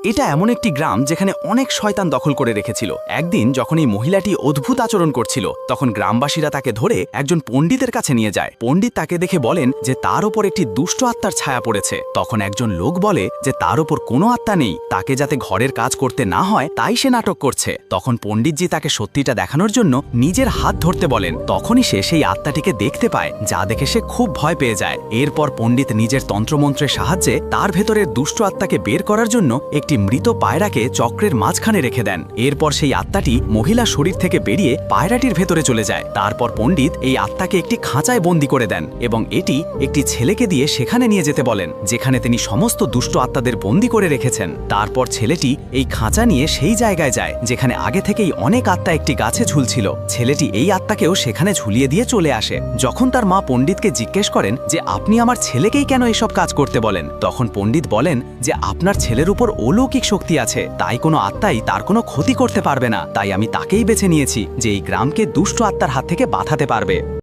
এটা এমন একটি গ্রাম যেখানে অনেক শয়তান দখল করে রেখেছিল। একদিন যখন এই মহিলাটি অদ্ভুত আচরণ করছিল, তখন গ্রামবাসীরা তাকে ধরে একজন পণ্ডিতের কাছে নিয়ে যায়। পণ্ডিত তাকে দেখে বলেন যে তার ওপর একটি দুষ্ট আত্মার ছায়া পড়েছে। তখন একজন লোক বলে যে তার ওপর কোনো আত্মা নেই, তাকে যাতে ঘরের কাজ করতে না হয় তাই সে নাটক করছে। তখন পণ্ডিতজি তাকে সত্যিটা দেখানোর জন্য নিজের হাত ধরতে বলেন। তখনই সে সেই আত্মাটিকে দেখতে পায়, যা দেখে সে খুব ভয় পেয়ে যায়। এরপর পণ্ডিত নিজের তন্ত্রমন্ত্রের সাহায্যে তার ভেতরের দুষ্ট আত্মাকে বের করার জন্য একটি মৃত পায়রাকে চক্রের মাঝখানে রেখে দেন। এরপর সেই আত্মাটি মহিলা শরীর থেকে বেরিয়ে পায়রাটির ভেতরে চলে যায়। তারপর পণ্ডিত এই আত্মাকে একটি খাঁচায় বন্দী করে দেন এবং এটি একটি ছেলেকে দিয়ে সেখানে নিয়ে যেতে বলেন, যেখানে তিনি সমস্ত দুষ্ট আত্মাদের বন্দী করে রেখেছেন। তারপর ছেলেটি এই খাঁচা নিয়ে সেই জায়গায় যায় যেখানে আগে থেকেই অনেক আত্মা একটি গাছে ঝুলছিল। ছেলেটি এই আত্মাকেও সেখানে ঝুলিয়ে দিয়ে চলে আসে। যখন তার মা পণ্ডিতকে জিজ্ঞেস করেন যে আপনি আমার ছেলেকেই কেন এসব কাজ করতে বলেন, তখন পণ্ডিত বলেন যে আপনার ছেলের উপর অলৌকিক শক্তি আছে, তাই কোনো আত্মাই তার কোনো ক্ষতি করতে পারবে না। তাই আমি তাকেই বেছে নিয়েছি যে এই গ্রামকে দুষ্ট আত্মার হাত থেকে বাঁচাতে পারবে।